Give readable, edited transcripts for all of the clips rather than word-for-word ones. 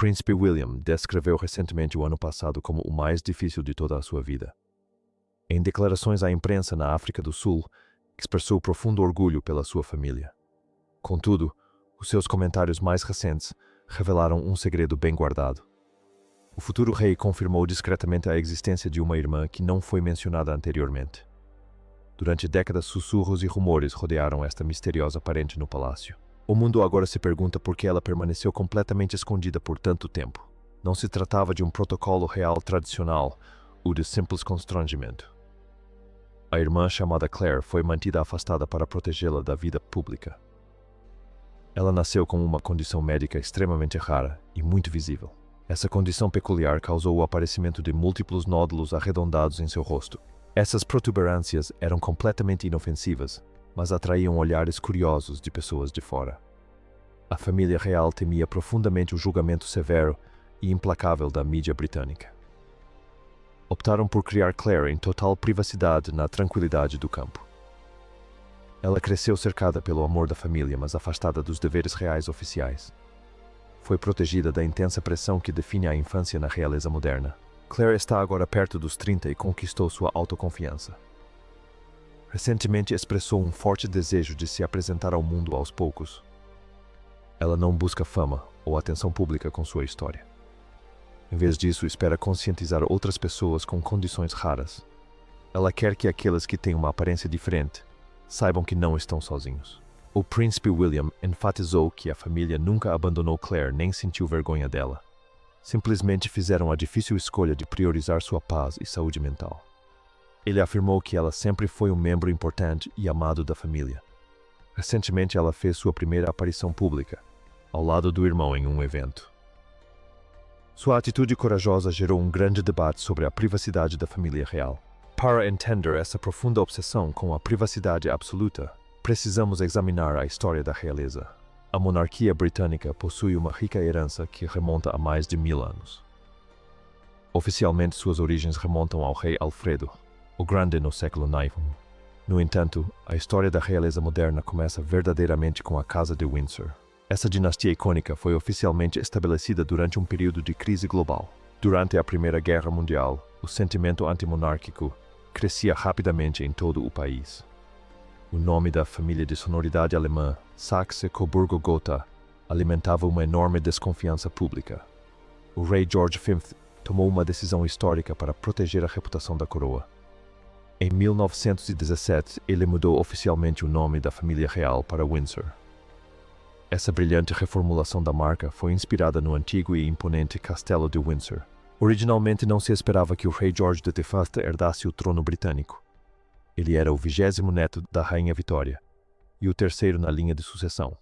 príncipe William descreveu recentemente o ano passado como o mais difícil de toda a sua vida. Em declarações à imprensa na África do Sul, expressou profundo orgulho pela sua família. Contudo, os seus comentários mais recentes revelaram um segredo bem guardado. O futuro rei confirmou discretamente a existência de uma irmã que não foi mencionada anteriormente. Durante décadas, sussurros e rumores rodearam esta misteriosa parente no palácio. O mundo agora se pergunta por que ela permaneceu completamente escondida por tanto tempo. Não se tratava de um protocolo real tradicional, ou de simples constrangimento. A irmã chamada Claire foi mantida afastada para protegê-la da vida pública. Ela nasceu com uma condição médica extremamente rara e muito visível. Essa condição peculiar causou o aparecimento de múltiplos nódulos arredondados em seu rosto. Essas protuberâncias eram completamente inofensivas, mas atraíam olhares curiosos de pessoas de fora. A família real temia profundamente o julgamento severo e implacável da mídia britânica. Optaram por criar Claire em total privacidade na tranquilidade do campo. Ela cresceu cercada pelo amor da família, mas afastada dos deveres reais oficiais. Foi protegida da intensa pressão que define a infância na realeza moderna. Claire está agora perto dos 30 e conquistou sua autoconfiança. Recentemente expressou um forte desejo de se apresentar ao mundo aos poucos. Ela não busca fama ou atenção pública com sua história. Em vez disso, espera conscientizar outras pessoas com condições raras. Ela quer que aqueles que têm uma aparência diferente saibam que não estão sozinhos. O príncipe William enfatizou que a família nunca abandonou Claire nem sentiu vergonha dela. Simplesmente fizeram a difícil escolha de priorizar sua paz e saúde mental. Ele afirmou que ela sempre foi um membro importante e amado da família. Recentemente, ela fez sua primeira aparição pública, ao lado do irmão em um evento. Sua atitude corajosa gerou um grande debate sobre a privacidade da família real. Para entender essa profunda obsessão com a privacidade absoluta, precisamos examinar a história da realeza. A monarquia britânica possui uma rica herança que remonta a mais de 1000 anos. Oficialmente, suas origens remontam ao rei Alfredo, o Grande, no século IX. No entanto, a história da realeza moderna começa verdadeiramente com a Casa de Windsor. Essa dinastia icônica foi oficialmente estabelecida durante um período de crise global. Durante a Primeira Guerra Mundial, o sentimento antimonárquico crescia rapidamente em todo o país. O nome da família de sonoridade alemã, Saxe-Coburgo-Gotha, alimentava uma enorme desconfiança pública. O rei George V tomou uma decisão histórica para proteger a reputação da coroa. Em 1917, ele mudou oficialmente o nome da família real para Windsor. Essa brilhante reformulação da marca foi inspirada no antigo e imponente Castelo de Windsor. Originalmente não se esperava que o rei George V herdasse o trono britânico. Ele era o 20º neto da Rainha Vitória e o terceiro na linha de sucessão.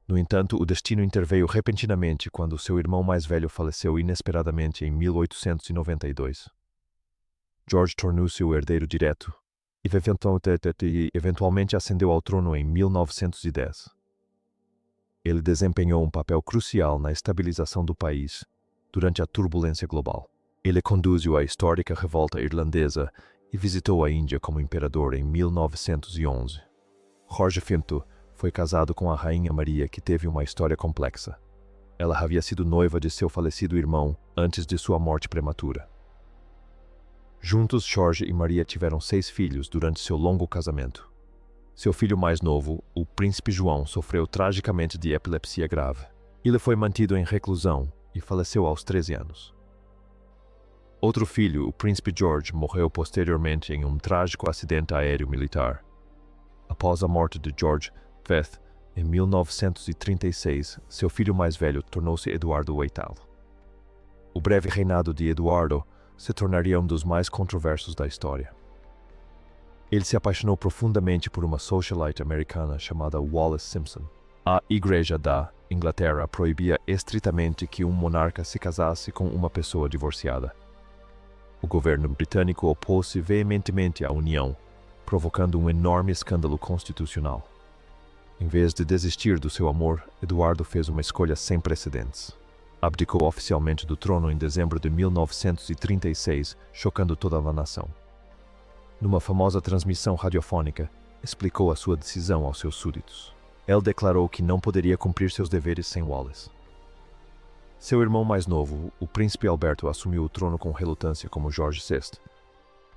No entanto, o destino interveio repentinamente quando seu irmão mais velho faleceu inesperadamente em 1892. George tornou-se o herdeiro direto e eventualmente ascendeu ao trono em 1910. Ele desempenhou um papel crucial na estabilização do país durante a turbulência global. Ele conduziu a histórica revolta irlandesa e visitou a Índia como imperador em 1911. Jorge V foi casado com a Rainha Maria, que teve uma história complexa. Ela havia sido noiva de seu falecido irmão antes de sua morte prematura. Juntos, Jorge e Maria tiveram 6 filhos durante seu longo casamento. Seu filho mais novo, o príncipe João, sofreu tragicamente de epilepsia grave. Ele foi mantido em reclusão e faleceu aos 13 anos. Outro filho, o príncipe George, morreu posteriormente em um trágico acidente aéreo militar. Após a morte de George V, em 1936, seu filho mais velho tornou-se Eduardo VIII. O breve reinado de Eduardo se tornaria um dos mais controversos da história. Ele se apaixonou profundamente por uma socialite americana chamada Wallis Simpson. A Igreja da Inglaterra proibia estritamente que um monarca se casasse com uma pessoa divorciada. O governo britânico opôs-se veementemente à união, provocando um enorme escândalo constitucional. Em vez de desistir do seu amor, Eduardo fez uma escolha sem precedentes. Abdicou oficialmente do trono em dezembro de 1936, chocando toda a nação. Numa famosa transmissão radiofônica, explicou a sua decisão aos seus súditos. Ele declarou que não poderia cumprir seus deveres sem Wallis. Seu irmão mais novo, o príncipe Alberto, assumiu o trono com relutância como Jorge VI.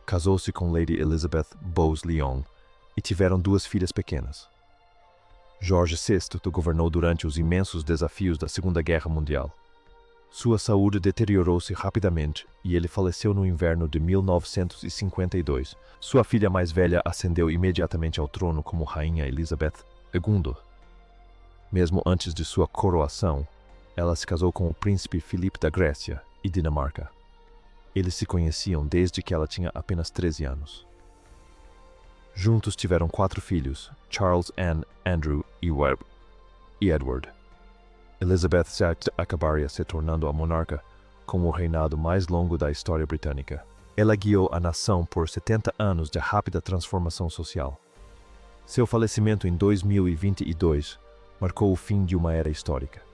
Casou-se com Lady Elizabeth Bowes-Lyon e tiveram 2 filhas pequenas. Jorge VI governou durante os imensos desafios da Segunda Guerra Mundial. Sua saúde deteriorou-se rapidamente e ele faleceu no inverno de 1952. Sua filha mais velha ascendeu imediatamente ao trono como Rainha Elizabeth II. Mesmo antes de sua coroação, ela se casou com o príncipe Filipe da Grécia e Dinamarca. Eles se conheciam desde que ela tinha apenas 13 anos. Juntos tiveram 4 filhos, Charles, Anne, Andrew e Edward. Elizabeth II acabaria se tornando a monarca com o reinado mais longo da história britânica. Ela guiou a nação por 70 anos de rápida transformação social. Seu falecimento em 2022 marcou o fim de uma era histórica.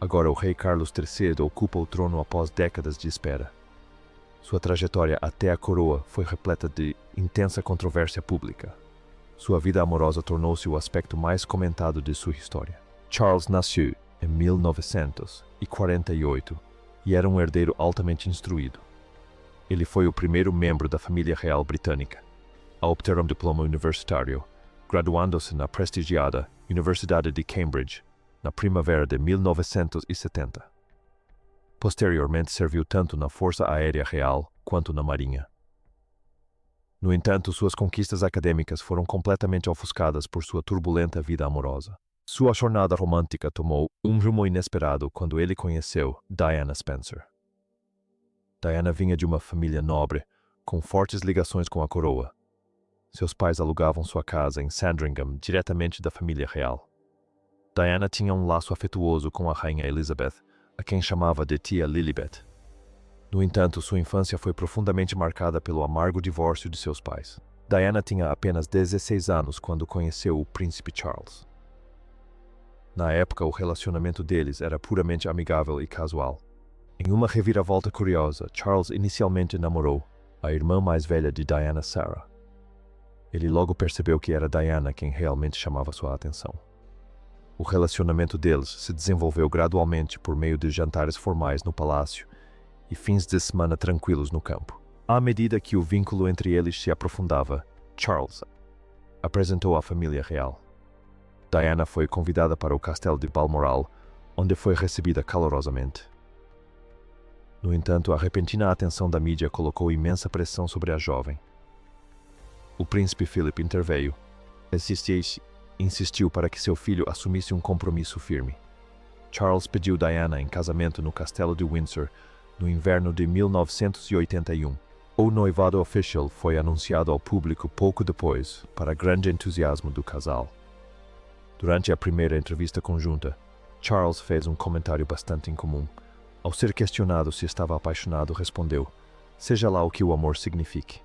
Agora o rei Carlos III ocupa o trono após décadas de espera. Sua trajetória até a coroa foi repleta de intensa controvérsia pública. Sua vida amorosa tornou-se o aspecto mais comentado de sua história. Charles nasceu em 1948 e era um herdeiro altamente instruído. Ele foi o primeiro membro da família real britânica a obter um diploma universitário, graduando-se na prestigiada Universidade de Cambridge na primavera de 1970. Posteriormente serviu tanto na Força Aérea Real quanto na Marinha. No entanto, suas conquistas acadêmicas foram completamente ofuscadas por sua turbulenta vida amorosa. Sua jornada romântica tomou um rumo inesperado quando ele conheceu Diana Spencer. Diana vinha de uma família nobre, com fortes ligações com a coroa. Seus pais alugavam sua casa em Sandringham, diretamente da família real. Diana tinha um laço afetuoso com a rainha Elizabeth, a quem chamava de tia Lilibet. No entanto, sua infância foi profundamente marcada pelo amargo divórcio de seus pais. Diana tinha apenas 16 anos quando conheceu o príncipe Charles. Na época, o relacionamento deles era puramente amigável e casual. Em uma reviravolta curiosa, Charles inicialmente namorou a irmã mais velha de Diana, Sarah. Ele logo percebeu que era Diana quem realmente chamava sua atenção. O relacionamento deles se desenvolveu gradualmente por meio de jantares formais no palácio e fins de semana tranquilos no campo. À medida que o vínculo entre eles se aprofundava, Charles apresentou a família real. Diana foi convidada para o castelo de Balmoral, onde foi recebida calorosamente. No entanto, a repentina atenção da mídia colocou imensa pressão sobre a jovem. O príncipe Philip interveio. Insistiu para que seu filho assumisse um compromisso firme. Charles pediu Diana em casamento no castelo de Windsor no inverno de 1981. O noivado oficial foi anunciado ao público pouco depois, para grande entusiasmo do casal. Durante a primeira entrevista conjunta, Charles fez um comentário bastante incomum. Ao ser questionado se estava apaixonado, respondeu: "Seja lá o que o amor signifique."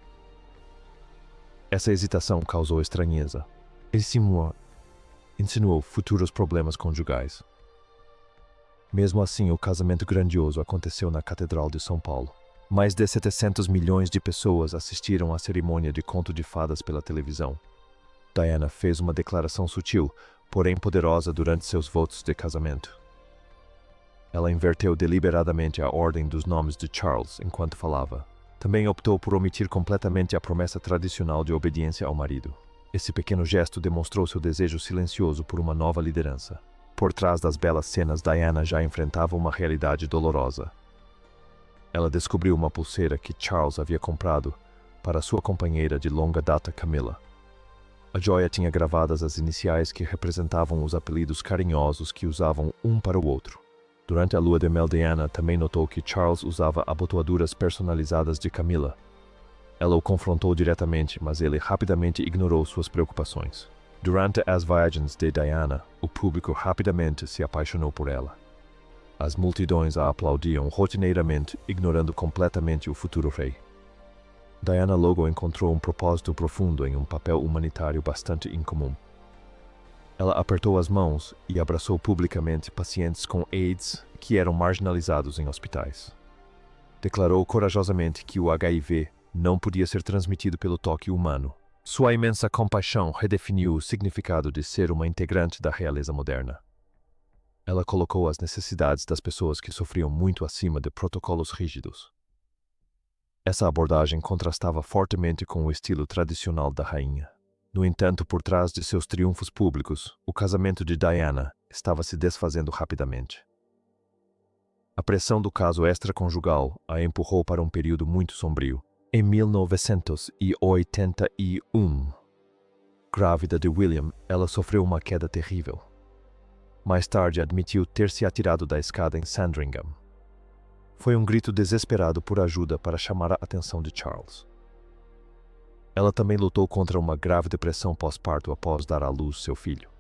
Essa hesitação causou estranheza. Insinuou futuros problemas conjugais. Mesmo assim, o casamento grandioso aconteceu na Catedral de São Paulo. Mais de 700 milhões de pessoas assistiram à cerimônia de conto de fadas pela televisão. Diana fez uma declaração sutil, porém poderosa durante seus votos de casamento. Ela inverteu deliberadamente a ordem dos nomes de Charles enquanto falava. Também optou por omitir completamente a promessa tradicional de obediência ao marido. Esse pequeno gesto demonstrou seu desejo silencioso por uma nova liderança. Por trás das belas cenas, Diana já enfrentava uma realidade dolorosa. Ela descobriu uma pulseira que Charles havia comprado para sua companheira de longa data, Camilla. A joia tinha gravadas as iniciais que representavam os apelidos carinhosos que usavam um para o outro. Durante a lua de mel, Diana também notou que Charles usava abotoaduras personalizadas de Camilla. Ela o confrontou diretamente, mas ele rapidamente ignorou suas preocupações. Durante as viagens de Diana, o público rapidamente se apaixonou por ela. As multidões a aplaudiam rotineiramente, ignorando completamente o futuro rei. Diana logo encontrou um propósito profundo em um papel humanitário bastante incomum. Ela apertou as mãos e abraçou publicamente pacientes com AIDS que eram marginalizados em hospitais. Declarou corajosamente que o HIV não podia ser transmitido pelo toque humano. Sua imensa compaixão redefiniu o significado de ser uma integrante da realeza moderna. Ela colocou as necessidades das pessoas que sofriam muito acima de protocolos rígidos. Essa abordagem contrastava fortemente com o estilo tradicional da rainha. No entanto, por trás de seus triunfos públicos, o casamento de Diana estava se desfazendo rapidamente. A pressão do caso extraconjugal a empurrou para um período muito sombrio. Em 1981, grávida de William, ela sofreu uma queda terrível. Mais tarde, admitiu ter se atirado da escada em Sandringham. Foi um grito desesperado por ajuda para chamar a atenção de Charles. Ela também lutou contra uma grave depressão pós-parto após dar à luz seu filho.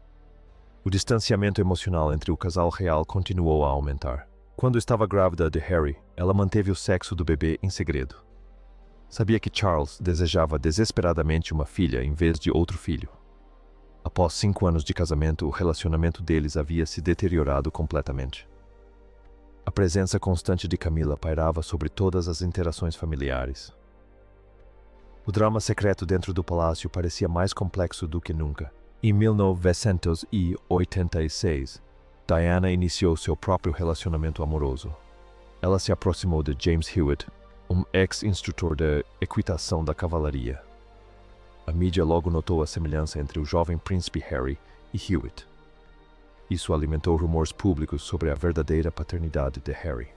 O distanciamento emocional entre o casal real continuou a aumentar. Quando estava grávida de Harry, ela manteve o sexo do bebê em segredo. Sabia que Charles desejava desesperadamente uma filha em vez de outro filho. Após 5 anos de casamento, o relacionamento deles havia se deteriorado completamente. A presença constante de Camilla pairava sobre todas as interações familiares. O drama secreto dentro do palácio parecia mais complexo do que nunca. Em 1986, Diana iniciou seu próprio relacionamento amoroso. Ela se aproximou de James Hewitt, um ex-instrutor de equitação da cavalaria. A mídia logo notou a semelhança entre o jovem príncipe Harry e Hewitt. Isso alimentou rumores públicos sobre a verdadeira paternidade de Harry.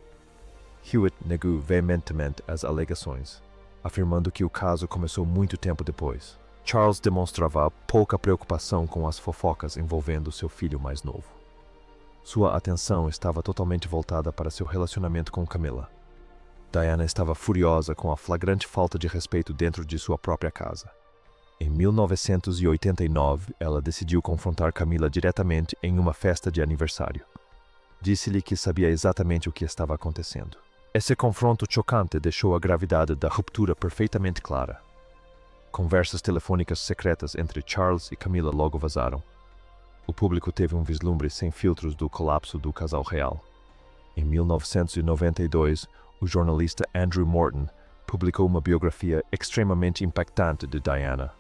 Hewitt negou veementemente as alegações, afirmando que o caso começou muito tempo depois. Charles demonstrava pouca preocupação com as fofocas envolvendo seu filho mais novo. Sua atenção estava totalmente voltada para seu relacionamento com Camilla. Diana estava furiosa com a flagrante falta de respeito dentro de sua própria casa. Em 1989, ela decidiu confrontar Camilla diretamente em uma festa de aniversário. Disse-lhe que sabia exatamente o que estava acontecendo. Esse confronto chocante deixou a gravidade da ruptura perfeitamente clara. Conversas telefônicas secretas entre Charles e Camilla logo vazaram. O público teve um vislumbre sem filtros do colapso do casal real. Em 1992, o jornalista Andrew Morton publicou uma biografia extremamente impactante de Diana.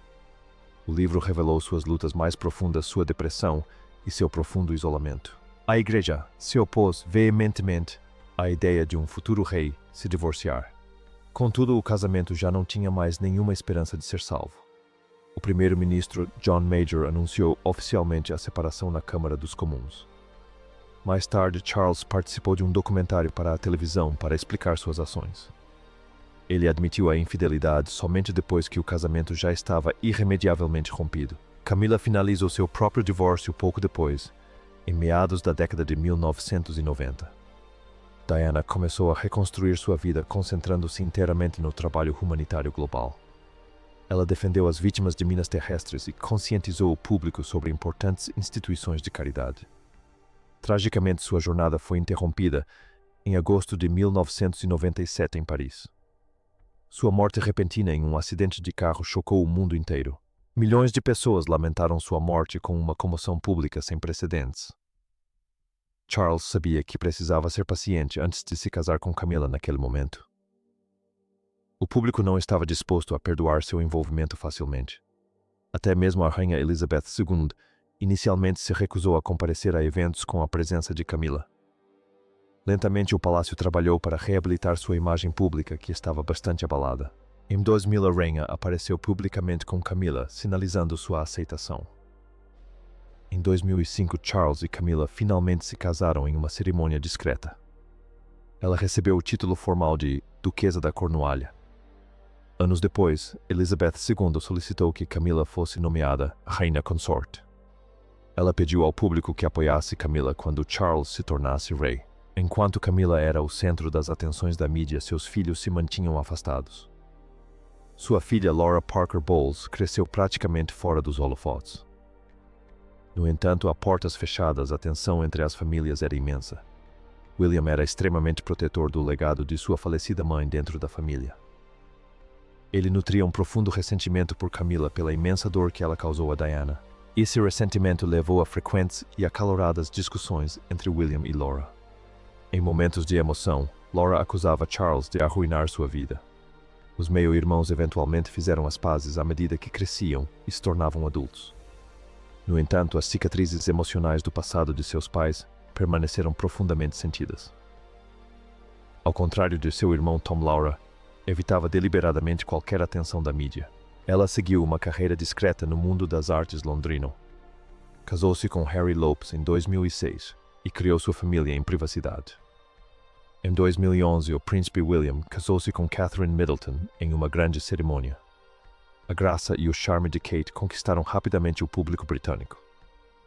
O livro revelou suas lutas mais profundas, sua depressão e seu profundo isolamento. A igreja se opôs veementemente à ideia de um futuro rei se divorciar. Contudo, o casamento já não tinha mais nenhuma esperança de ser salvo. O primeiro-ministro John Major anunciou oficialmente a separação na Câmara dos Comuns. Mais tarde, Charles participou de um documentário para a televisão para explicar suas ações. Ele admitiu a infidelidade somente depois que o casamento já estava irremediavelmente rompido. Camilla finalizou seu próprio divórcio pouco depois, em meados da década de 1990. Diana começou a reconstruir sua vida concentrando-se inteiramente no trabalho humanitário global. Ela defendeu as vítimas de minas terrestres e conscientizou o público sobre importantes instituições de caridade. Tragicamente, sua jornada foi interrompida em agosto de 1997 em Paris. Sua morte repentina em um acidente de carro chocou o mundo inteiro. Milhões de pessoas lamentaram sua morte com uma comoção pública sem precedentes. Charles sabia que precisava ser paciente antes de se casar com Camilla naquele momento. O público não estava disposto a perdoar seu envolvimento facilmente. Até mesmo a rainha Elizabeth II inicialmente se recusou a comparecer a eventos com a presença de Camilla. Lentamente, o palácio trabalhou para reabilitar sua imagem pública, que estava bastante abalada. Em 2000, a rainha apareceu publicamente com Camilla, sinalizando sua aceitação. Em 2005, Charles e Camilla finalmente se casaram em uma cerimônia discreta. Ela recebeu o título formal de Duquesa da Cornualha. Anos depois, Elizabeth II solicitou que Camilla fosse nomeada Rainha Consorte. Ela pediu ao público que apoiasse Camilla quando Charles se tornasse rei. Enquanto Camilla era o centro das atenções da mídia, seus filhos se mantinham afastados. Sua filha Laura Parker Bowles cresceu praticamente fora dos holofotes. No entanto, a portas fechadas, a tensão entre as famílias era imensa. William era extremamente protetor do legado de sua falecida mãe dentro da família. Ele nutria um profundo ressentimento por Camilla pela imensa dor que ela causou a Diana. Esse ressentimento levou a frequentes e acaloradas discussões entre William e Laura. Em momentos de emoção, Laura acusava Charles de arruinar sua vida. Os meio-irmãos eventualmente fizeram as pazes à medida que cresciam e se tornavam adultos. No entanto, as cicatrizes emocionais do passado de seus pais permaneceram profundamente sentidas. Ao contrário de seu irmão Tom Laura, evitava deliberadamente qualquer atenção da mídia. Ela seguiu uma carreira discreta no mundo das artes londrino. Casou-se com Harry Lopes em 2006 e criou sua família em privacidade. Em 2011, o príncipe William casou-se com Catherine Middleton em uma grande cerimônia. A graça e o charme de Kate conquistaram rapidamente o público britânico.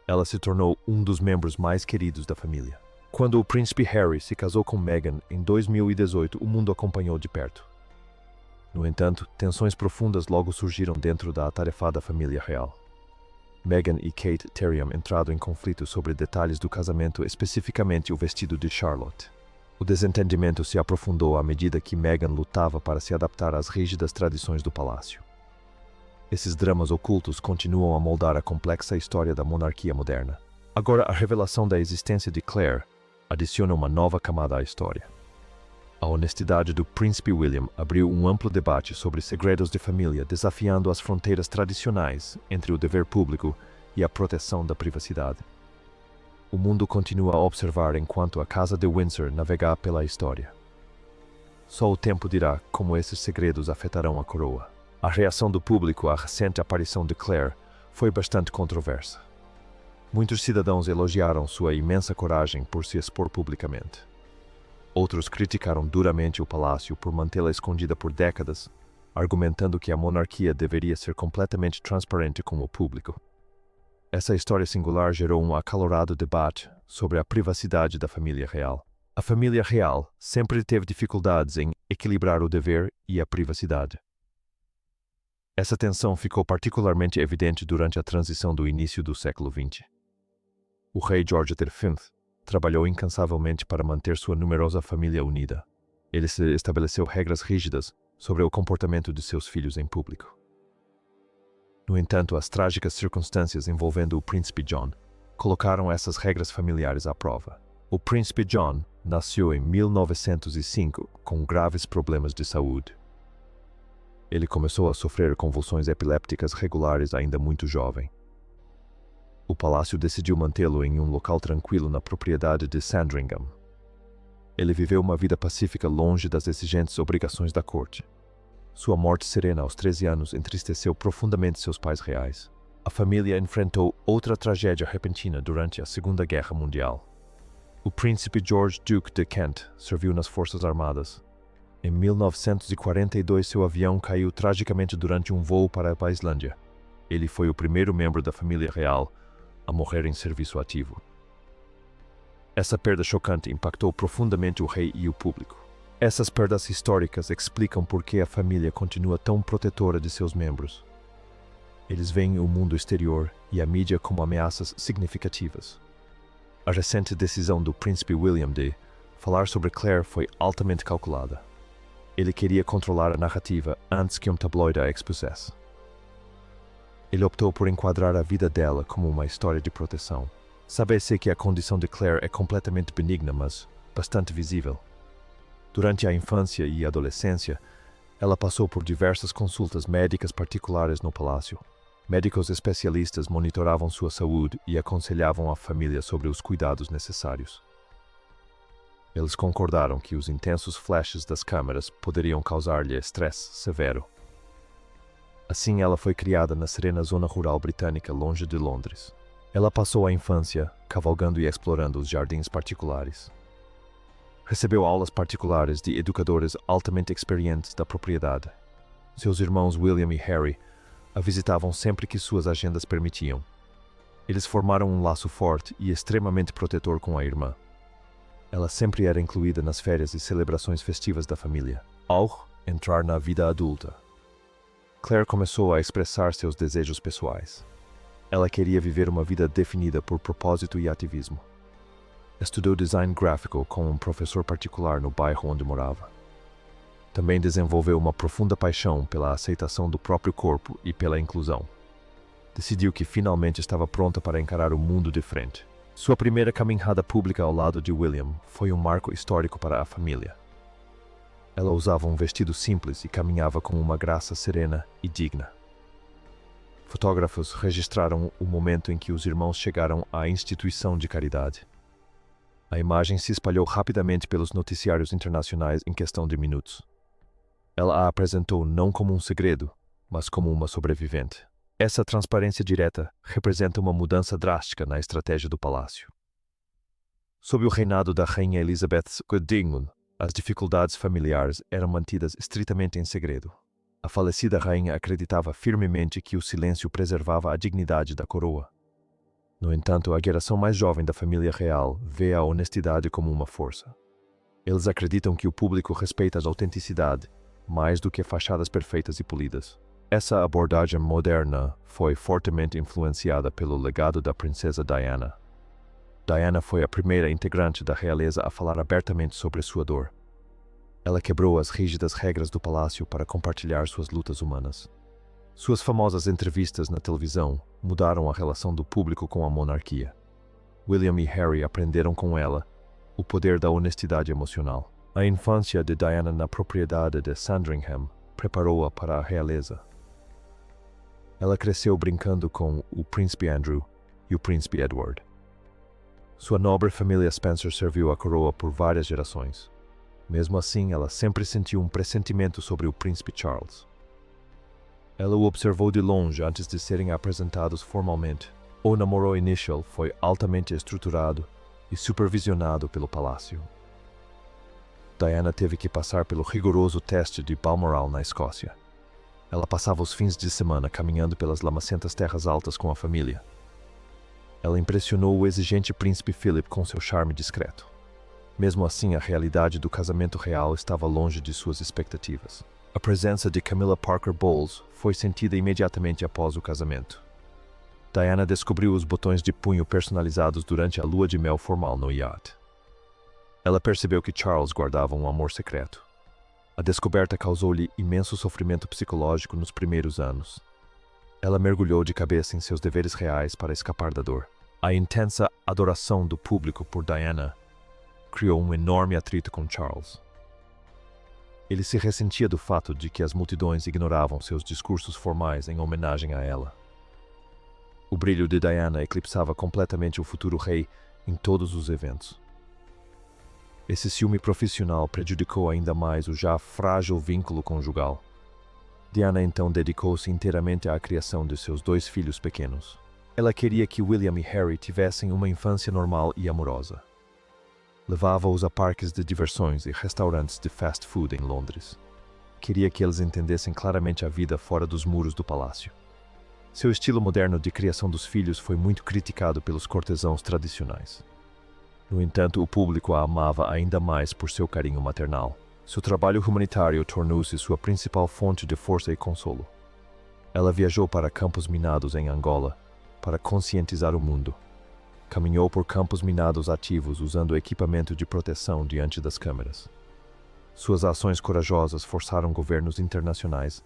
Ela se tornou um dos membros mais queridos da família. Quando o príncipe Harry se casou com Meghan em 2018, o mundo acompanhou de perto. No entanto, tensões profundas logo surgiram dentro da atarefada família real. Meghan e Kate teriam entrado em conflito sobre detalhes do casamento, especificamente o vestido de Charlotte. O desentendimento se aprofundou à medida que Meghan lutava para se adaptar às rígidas tradições do palácio. Esses dramas ocultos continuam a moldar a complexa história da monarquia moderna. Agora, a revelação da existência de Claire adiciona uma nova camada à história. A honestidade do príncipe William abriu um amplo debate sobre segredos de família, desafiando as fronteiras tradicionais entre o dever público e a proteção da privacidade. O mundo continua a observar enquanto a Casa de Windsor navega pela história. Só o tempo dirá como esses segredos afetarão a coroa. A reação do público à recente aparição de Claire foi bastante controversa. Muitos cidadãos elogiaram sua imensa coragem por se expor publicamente. Outros criticaram duramente o palácio por mantê-la escondida por décadas, argumentando que a monarquia deveria ser completamente transparente com o público. Essa história singular gerou um acalorado debate sobre a privacidade da família real. A família real sempre teve dificuldades em equilibrar o dever e a privacidade. Essa tensão ficou particularmente evidente durante a transição do início do século XX. O rei George V trabalhou incansavelmente para manter sua numerosa família unida. Ele estabeleceu regras rígidas sobre o comportamento de seus filhos em público. No entanto, as trágicas circunstâncias envolvendo o príncipe John colocaram essas regras familiares à prova. O príncipe John nasceu em 1905 com graves problemas de saúde. Ele começou a sofrer convulsões epilépticas regulares ainda muito jovem. O palácio decidiu mantê-lo em um local tranquilo na propriedade de Sandringham. Ele viveu uma vida pacífica longe das exigentes obrigações da corte. Sua morte serena aos 13 anos entristeceu profundamente seus pais reais. A família enfrentou outra tragédia repentina durante a Segunda Guerra Mundial. O príncipe George Duke de Kent serviu nas Forças Armadas. Em 1942, seu avião caiu tragicamente durante um voo para a Islândia. Ele foi o primeiro membro da família real a morrer em serviço ativo. Essa perda chocante impactou profundamente o rei e o público. Essas perdas históricas explicam por que a família continua tão protetora de seus membros. Eles veem o mundo exterior e a mídia como ameaças significativas. A recente decisão do príncipe William de falar sobre Claire foi altamente calculada. Ele queria controlar a narrativa antes que um tabloide a expusesse. Ele optou por enquadrar a vida dela como uma história de proteção. Sabe-se que a condição de Claire é completamente benigna, mas bastante visível. Durante a infância e adolescência, ela passou por diversas consultas médicas particulares no palácio. Médicos especialistas monitoravam sua saúde e aconselhavam a família sobre os cuidados necessários. Eles concordaram que os intensos flashes das câmeras poderiam causar-lhe estresse severo. Assim, ela foi criada na serena zona rural britânica longe de Londres. Ela passou a infância cavalgando e explorando os jardins particulares. Recebeu aulas particulares de educadores altamente experientes da propriedade. Seus irmãos William e Harry a visitavam sempre que suas agendas permitiam. Eles formaram um laço forte e extremamente protetor com a irmã. Ela sempre era incluída nas férias e celebrações festivas da família. Ao entrar na vida adulta, Claire começou a expressar seus desejos pessoais. Ela queria viver uma vida definida por propósito e ativismo. Estudou design gráfico com um professor particular no bairro onde morava. Também desenvolveu uma profunda paixão pela aceitação do próprio corpo e pela inclusão. Decidiu que finalmente estava pronta para encarar o mundo de frente. Sua primeira caminhada pública ao lado de William foi um marco histórico para a família. Ela usava um vestido simples e caminhava com uma graça serena e digna. Fotógrafos registraram o momento em que os irmãos chegaram à instituição de caridade. A imagem se espalhou rapidamente pelos noticiários internacionais em questão de minutos. Ela a apresentou não como um segredo, mas como uma sobrevivente. Essa transparência direta representa uma mudança drástica na estratégia do palácio. Sob o reinado da rainha Elizabeth II, as dificuldades familiares eram mantidas estritamente em segredo. A falecida rainha acreditava firmemente que o silêncio preservava a dignidade da coroa. No entanto, a geração mais jovem da família real vê a honestidade como uma força. Eles acreditam que o público respeita a autenticidade mais do que fachadas perfeitas e polidas. Essa abordagem moderna foi fortemente influenciada pelo legado da princesa Diana. Diana foi a primeira integrante da realeza a falar abertamente sobre sua dor. Ela quebrou as rígidas regras do palácio para compartilhar suas lutas humanas. Suas famosas entrevistas na televisão mudaram a relação do público com a monarquia. William e Harry aprenderam com ela o poder da honestidade emocional. A infância de Diana na propriedade de Sandringham preparou-a para a realeza. Ela cresceu brincando com o príncipe Andrew e o príncipe Edward. Sua nobre família Spencer serviu a coroa por várias gerações. Mesmo assim, ela sempre sentiu um pressentimento sobre o príncipe Charles. Ela o observou de longe antes de serem apresentados formalmente. O namoro inicial foi altamente estruturado e supervisionado pelo palácio. Diana teve que passar pelo rigoroso teste de Balmoral na Escócia. Ela passava os fins de semana caminhando pelas lamacentas terras altas com a família. Ela impressionou o exigente príncipe Philip com seu charme discreto. Mesmo assim, a realidade do casamento real estava longe de suas expectativas. A presença de Camilla Parker Bowles foi sentida imediatamente após o casamento. Diana descobriu os botões de punho personalizados durante a lua de mel formal no iate. Ela percebeu que Charles guardava um amor secreto. A descoberta causou-lhe imenso sofrimento psicológico nos primeiros anos. Ela mergulhou de cabeça em seus deveres reais para escapar da dor. A intensa adoração do público por Diana criou um enorme atrito com Charles. Ele se ressentia do fato de que as multidões ignoravam seus discursos formais em homenagem a ela. O brilho de Diana eclipsava completamente o futuro rei em todos os eventos. Esse ciúme profissional prejudicou ainda mais o já frágil vínculo conjugal. Diana então dedicou-se inteiramente à criação de seus 2 filhos pequenos. Ela queria que William e Harry tivessem uma infância normal e amorosa. Levava-os a parques de diversões e restaurantes de fast food em Londres. Queria que eles entendessem claramente a vida fora dos muros do palácio. Seu estilo moderno de criação dos filhos foi muito criticado pelos cortesãos tradicionais. No entanto, o público a amava ainda mais por seu carinho maternal. Seu trabalho humanitário tornou-se sua principal fonte de força e consolo. Ela viajou para campos minados em Angola para conscientizar o mundo. Caminhou por campos minados ativos usando equipamento de proteção diante das câmeras. Suas ações corajosas forçaram governos internacionais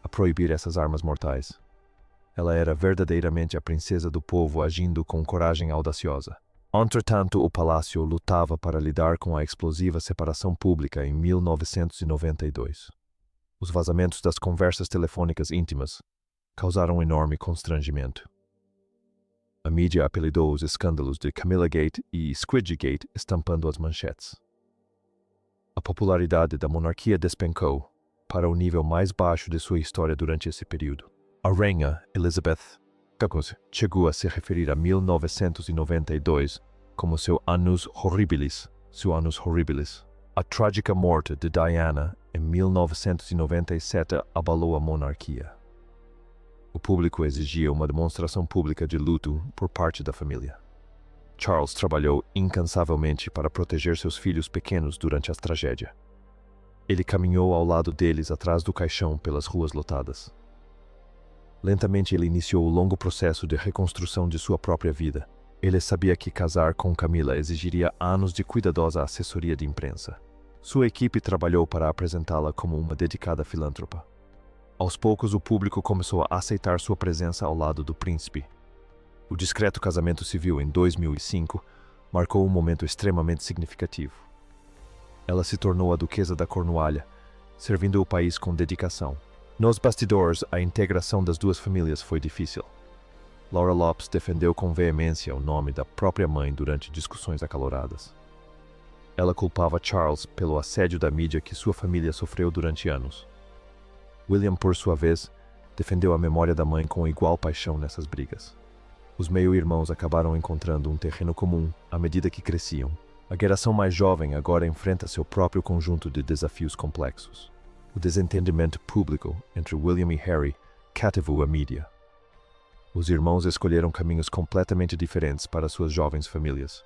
a proibir essas armas mortais. Ela era verdadeiramente a princesa do povo agindo com coragem audaciosa. Entretanto, o palácio lutava para lidar com a explosiva separação pública em 1992. Os vazamentos das conversas telefônicas íntimas causaram enorme constrangimento. A mídia apelidou os escândalos de Camilla Gate e Squidgegate estampando as manchetes. A popularidade da monarquia despencou para o nível mais baixo de sua história durante esse período. A rainha Elizabeth chegou a se referir a 1992 como seu annus horribilis, A trágica morte de Diana em 1997 abalou a monarquia. O público exigia uma demonstração pública de luto por parte da família. Charles trabalhou incansavelmente para proteger seus filhos pequenos durante a tragédia. Ele caminhou ao lado deles atrás do caixão pelas ruas lotadas. Lentamente ele iniciou o longo processo de reconstrução de sua própria vida. Ele sabia que casar com Camilla exigiria anos de cuidadosa assessoria de imprensa. Sua equipe trabalhou para apresentá-la como uma dedicada filântropa. Aos poucos, o público começou a aceitar sua presença ao lado do príncipe. O discreto casamento civil em 2005 marcou um momento extremamente significativo. Ela se tornou a duquesa da Cornualha, servindo o país com dedicação. Nos bastidores, a integração das duas famílias foi difícil. Laura Lopes defendeu com veemência o nome da própria mãe durante discussões acaloradas. Ela culpava Charles pelo assédio da mídia que sua família sofreu durante anos. William, por sua vez, defendeu a memória da mãe com igual paixão nessas brigas. Os meio-irmãos acabaram encontrando um terreno comum à medida que cresciam. A geração mais jovem agora enfrenta seu próprio conjunto de desafios complexos. O desentendimento público entre William e Harry cativou a mídia. Os irmãos escolheram caminhos completamente diferentes para suas jovens famílias.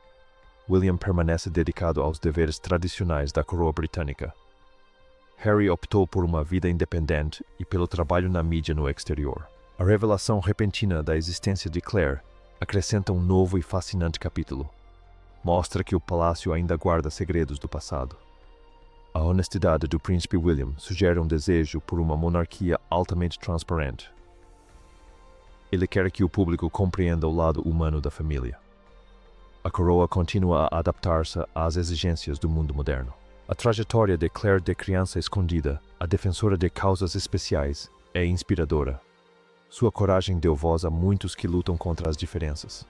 William permanece dedicado aos deveres tradicionais da coroa britânica. Harry optou por uma vida independente e pelo trabalho na mídia no exterior. A revelação repentina da existência de Claire acrescenta um novo e fascinante capítulo. Mostra que o palácio ainda guarda segredos do passado. A honestidade do príncipe William sugere um desejo por uma monarquia altamente transparente. Ele quer que o público compreenda o lado humano da família. A coroa continua a adaptar-se às exigências do mundo moderno. A trajetória de Claire de criança escondida, a defensora de causas especiais, é inspiradora. Sua coragem deu voz a muitos que lutam contra as diferenças.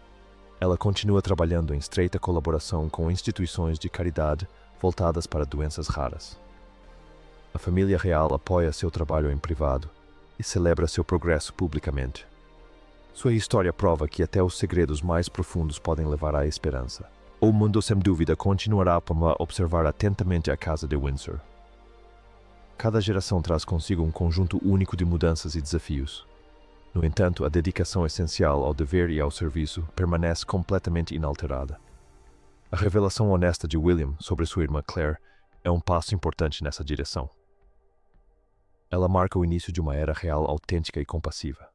Ela continua trabalhando em estreita colaboração com instituições de caridade voltadas para doenças raras. A família real apoia seu trabalho em privado e celebra seu progresso publicamente. Sua história prova que até os segredos mais profundos podem levar à esperança. O mundo, sem dúvida, continuará a observar atentamente a Casa de Windsor. Cada geração traz consigo um conjunto único de mudanças e desafios. No entanto, a dedicação essencial ao dever e ao serviço permanece completamente inalterada. A revelação honesta de William sobre sua irmã Claire é um passo importante nessa direção. Ela marca o início de uma era real autêntica e compassiva.